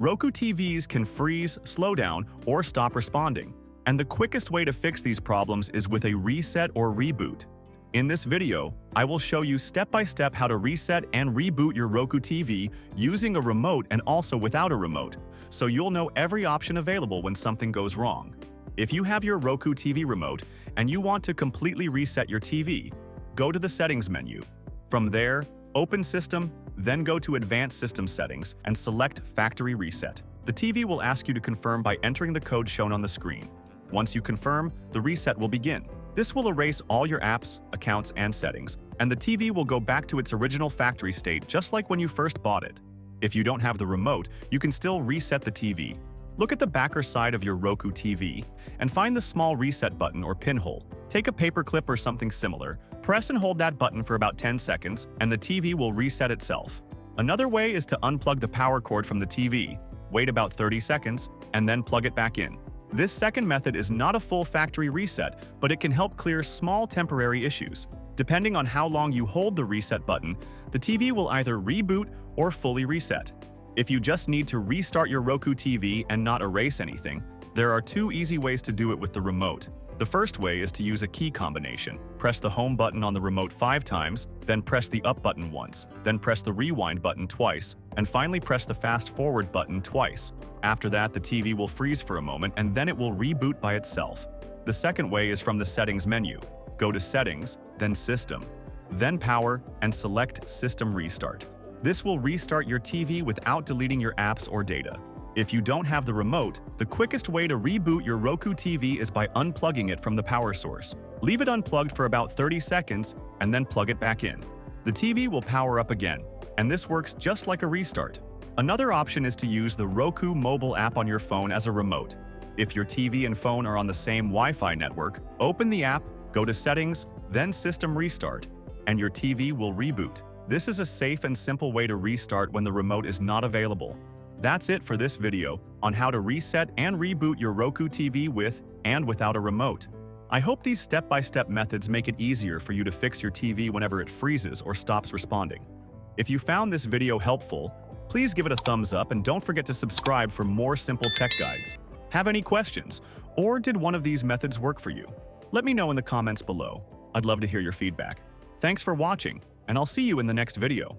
Roku TVs can freeze, slow down, or stop responding. And the quickest way to fix these problems is with a reset or reboot. In this video, I will show you step-by-step how to reset and reboot your Roku TV using a remote and also without a remote, so you'll know every option available when something goes wrong. If you have your Roku TV remote and you want to completely reset your TV, go to the Settings menu. From there, open System, then go to Advanced System Settings and select Factory Reset. The TV will ask you to confirm by entering the code shown on the screen. Once you confirm, the reset will begin. This will erase all your apps, accounts, and settings, and the TV will go back to its original factory state just like when you first bought it. If you don't have the remote, you can still reset the TV. Look at the backer side of your Roku TV and find the small reset button or pinhole. Take a paper clip or something similar, press and hold that button for about 10 seconds, and the TV will reset itself. Another way is to unplug the power cord from the TV, wait about 30 seconds, and then plug it back in. This second method is not a full factory reset, but it can help clear small temporary issues. Depending on how long you hold the reset button, the TV will either reboot or fully reset. If you just need to restart your Roku TV and not erase anything, there are two easy ways to do it with the remote. The first way is to use a key combination. Press the home button on the remote 5 times, then press the up button once, then press the rewind button twice, and finally press the fast forward button twice. After that, the TV will freeze for a moment and then it will reboot by itself. The second way is from the Settings menu. Go to Settings, then System, then Power, and select System Restart. This will restart your TV without deleting your apps or data. If you don't have the remote, the quickest way to reboot your Roku TV is by unplugging it from the power source. Leave it unplugged for about 30 seconds and then plug it back in. The TV will power up again, and this works just like a restart. Another option is to use the Roku mobile app on your phone as a remote. If your TV and phone are on the same Wi-Fi network, open the app, go to Settings, then System Restart, and your TV will reboot. This is a safe and simple way to restart when the remote is not available. That's it for this video on how to reset and reboot your Roku TV with and without a remote. I hope these step-by-step methods make it easier for you to fix your TV whenever it freezes or stops responding. If you found this video helpful, please give it a thumbs up and don't forget to subscribe for more simple tech guides. Have any questions, or did one of these methods work for you? Let me know in the comments below. I'd love to hear your feedback. Thanks for watching, and I'll see you in the next video.